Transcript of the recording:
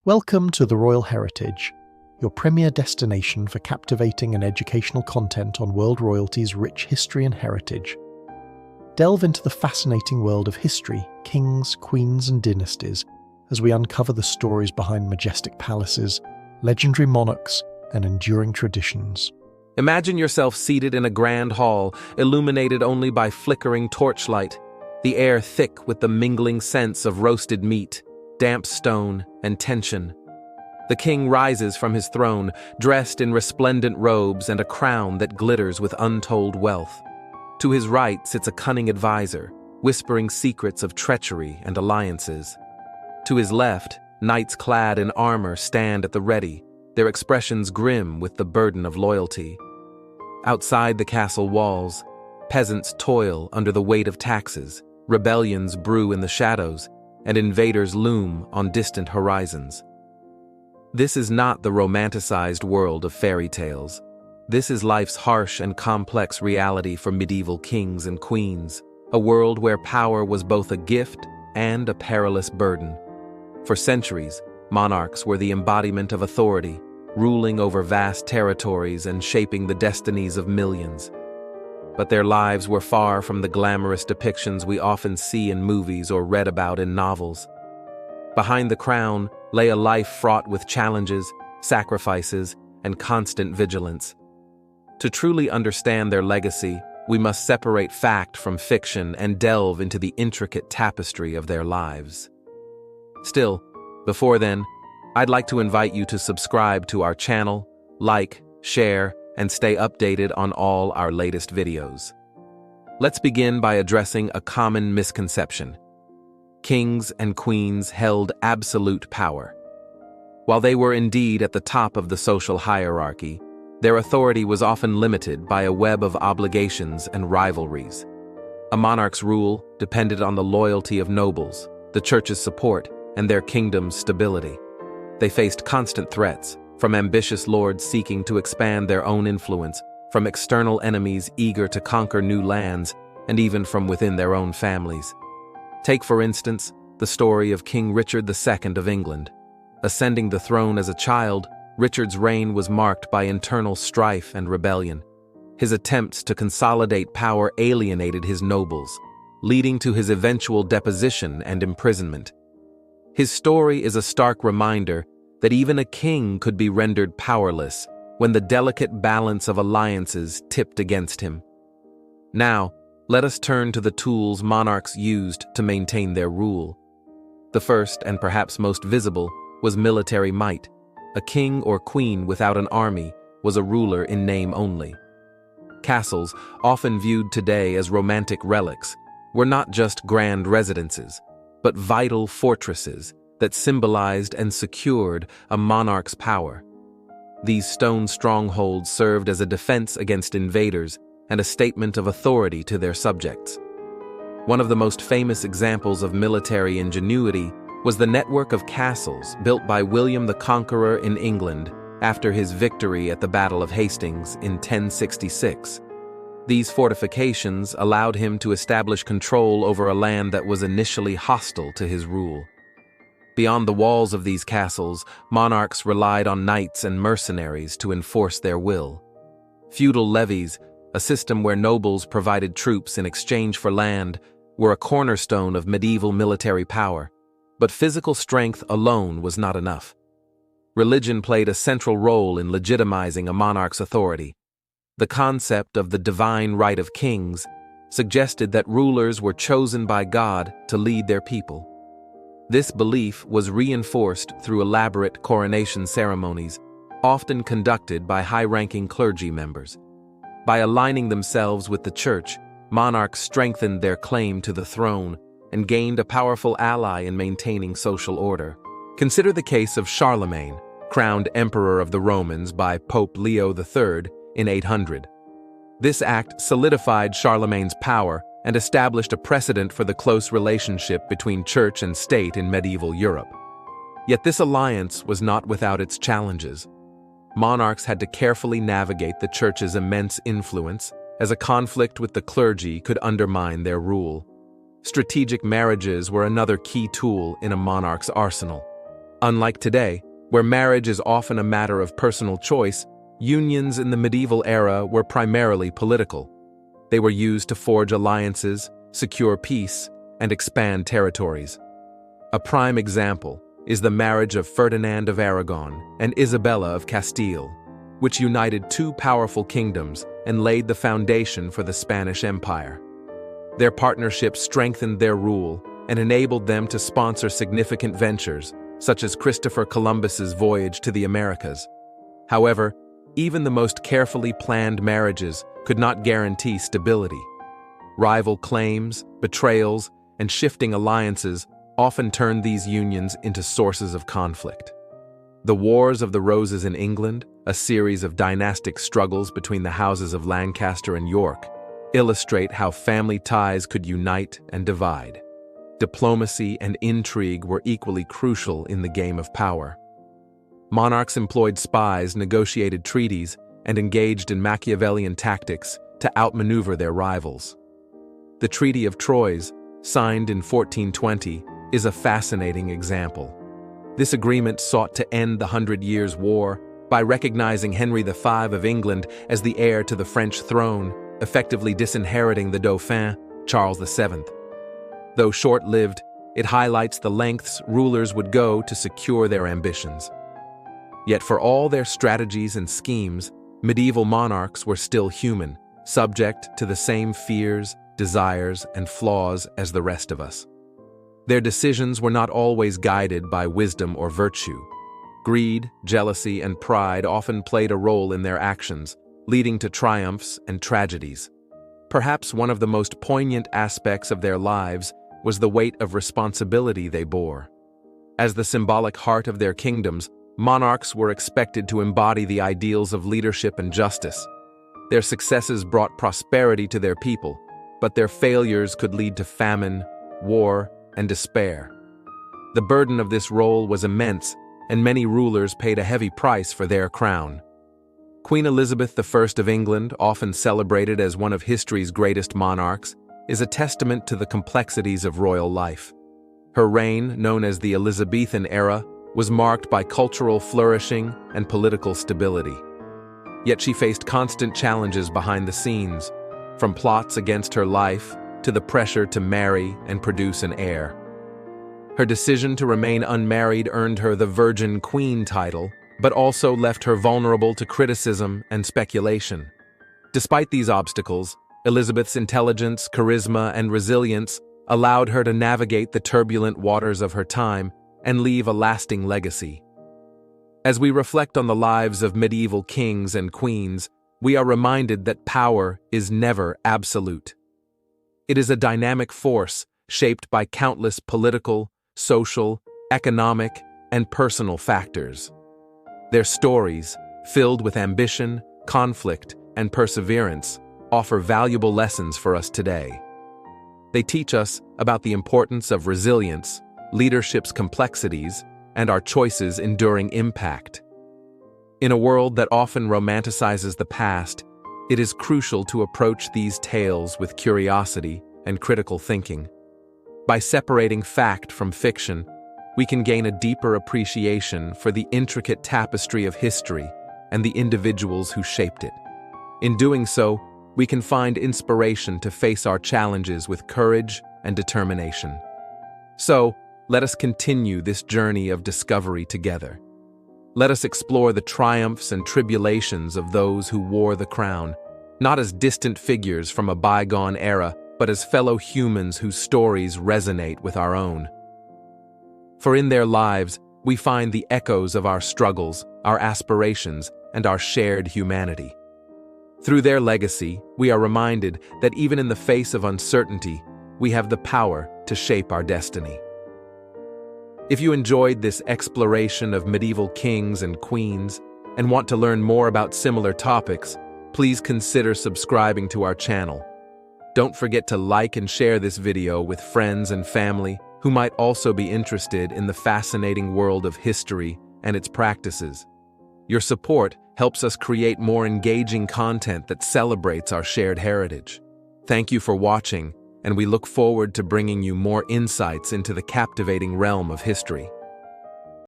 Welcome to the Royal Heritage, your premier destination for captivating and educational content on world royalty's rich history and heritage. Delve into the fascinating world of history, kings, queens, and dynasties as we uncover the stories behind majestic palaces, legendary monarchs, and enduring traditions. Imagine yourself seated in a grand hall, illuminated only by flickering torchlight, the air thick with the mingling scents of roasted meat, damp stone, and tension. The king rises from his throne, dressed in resplendent robes and a crown that glitters with untold wealth. To his right sits a cunning advisor, whispering secrets of treachery and alliances. To his left, knights clad in armor stand at the ready, their expressions grim with the burden of loyalty. Outside the castle walls, peasants toil under the weight of taxes, rebellions brew in the shadows, and invaders loom on distant horizons. This is not the romanticized world of fairy tales. This is life's harsh and complex reality for medieval kings and queens, a world where power was both a gift and a perilous burden. For centuries, monarchs were the embodiment of authority, ruling over vast territories and shaping the destinies of millions. But their lives were far from the glamorous depictions we often see in movies or read about in novels. Behind the crown lay a life fraught with challenges, sacrifices, and constant vigilance. To truly understand their legacy, we must separate fact from fiction and delve into the intricate tapestry of their lives. Still, before then, I'd like to invite you to subscribe to our channel, like, share, and stay updated on all our latest videos. Let's begin by addressing a common misconception. Kings and queens held absolute power. While they were indeed at the top of the social hierarchy, their authority was often limited by a web of obligations and rivalries. A monarch's rule depended on the loyalty of nobles, the church's support, and their kingdom's stability. They faced constant threats, from ambitious lords seeking to expand their own influence, from external enemies eager to conquer new lands, and even from within their own families. Take, for instance, the story of King Richard II of England. Ascending the throne as a child, Richard's reign was marked by internal strife and rebellion. His attempts to consolidate power alienated his nobles, leading to his eventual deposition and imprisonment. His story is a stark reminder that even a king could be rendered powerless when the delicate balance of alliances tipped against him. Now, let us turn to the tools monarchs used to maintain their rule. The first, and perhaps most visible, was military might. A king or queen without an army was a ruler in name only. Castles, often viewed today as romantic relics, were not just grand residences, but vital fortresses that symbolized and secured a monarch's power. These stone strongholds served as a defense against invaders and a statement of authority to their subjects. One of the most famous examples of military ingenuity was the network of castles built by William the Conqueror in England after his victory at the Battle of Hastings in 1066. These fortifications allowed him to establish control over a land that was initially hostile to his rule. Beyond the walls of these castles, monarchs relied on knights and mercenaries to enforce their will. Feudal levies, a system where nobles provided troops in exchange for land, were a cornerstone of medieval military power. But physical strength alone was not enough. Religion played a central role in legitimizing a monarch's authority. The concept of the divine right of kings suggested that rulers were chosen by God to lead their people. This belief was reinforced through elaborate coronation ceremonies, often conducted by high-ranking clergy members. By aligning themselves with the church, monarchs strengthened their claim to the throne and gained a powerful ally in maintaining social order. Consider the case of Charlemagne, crowned Emperor of the Romans by Pope Leo III in 800. This act solidified Charlemagne's power and established a precedent for the close relationship between church and state in medieval Europe. Yet this alliance was not without its challenges. Monarchs had to carefully navigate the church's immense influence, as a conflict with the clergy could undermine their rule. Strategic marriages were another key tool in a monarch's arsenal. Unlike today, where marriage is often a matter of personal choice, unions in the medieval era were primarily political. They were used to forge alliances, secure peace, and expand territories. A prime example is the marriage of Ferdinand of Aragon and Isabella of Castile, which united two powerful kingdoms and laid the foundation for the Spanish Empire. Their partnership strengthened their rule and enabled them to sponsor significant ventures, such as Christopher Columbus's voyage to the Americas. However, even the most carefully planned marriages could not guarantee stability. Rival claims, betrayals, and shifting alliances often turned these unions into sources of conflict. The Wars of the Roses in England, a series of dynastic struggles between the houses of Lancaster and York, illustrate how family ties could unite and divide. Diplomacy and intrigue were equally crucial in the game of power. Monarchs employed spies, negotiated treaties, and engaged in Machiavellian tactics to outmaneuver their rivals. The Treaty of Troyes, signed in 1420, is a fascinating example. This agreement sought to end the Hundred Years' War by recognizing Henry V of England as the heir to the French throne, effectively disinheriting the Dauphin, Charles VII. Though short-lived, it highlights the lengths rulers would go to secure their ambitions. Yet for all their strategies and schemes, medieval monarchs were still human, subject to the same fears, desires, and flaws as the rest of us. Their decisions were not always guided by wisdom or virtue. Greed, jealousy, and pride often played a role in their actions, leading to triumphs and tragedies. Perhaps one of the most poignant aspects of their lives was the weight of responsibility they bore. As the symbolic heart of their kingdoms, monarchs were expected to embody the ideals of leadership and justice. Their successes brought prosperity to their people, but their failures could lead to famine, war, and despair. The burden of this role was immense, and many rulers paid a heavy price for their crown. Queen Elizabeth I of England, often celebrated as one of history's greatest monarchs, is a testament to the complexities of royal life. Her reign, known as the Elizabethan era, was marked by cultural flourishing and political stability. Yet she faced constant challenges behind the scenes, from plots against her life to the pressure to marry and produce an heir. Her decision to remain unmarried earned her the Virgin Queen title, but also left her vulnerable to criticism and speculation. Despite these obstacles, Elizabeth's intelligence, charisma, and resilience allowed her to navigate the turbulent waters of her time and leave a lasting legacy. As we reflect on the lives of medieval kings and queens, we are reminded that power is never absolute. It is a dynamic force shaped by countless political, social, economic, and personal factors. Their stories, filled with ambition, conflict, and perseverance, offer valuable lessons for us today. They teach us about the importance of resilience, leadership's complexities, and our choices' enduring impact. In a world that often romanticizes the past, it is crucial to approach these tales with curiosity and critical thinking. By separating fact from fiction, we can gain a deeper appreciation for the intricate tapestry of history and the individuals who shaped it. In doing so, we can find inspiration to face our challenges with courage and determination. So, let us continue this journey of discovery together. Let us explore the triumphs and tribulations of those who wore the crown, not as distant figures from a bygone era, but as fellow humans whose stories resonate with our own. For in their lives, we find the echoes of our struggles, our aspirations, and our shared humanity. Through their legacy, we are reminded that even in the face of uncertainty, we have the power to shape our destiny. If you enjoyed this exploration of medieval kings and queens and want to learn more about similar topics, please consider subscribing to our channel. Don't forget to like and share this video with friends and family who might also be interested in the fascinating world of history and its practices. Your support helps us create more engaging content that celebrates our shared heritage. Thank you for watching, and we look forward to bringing you more insights into the captivating realm of history.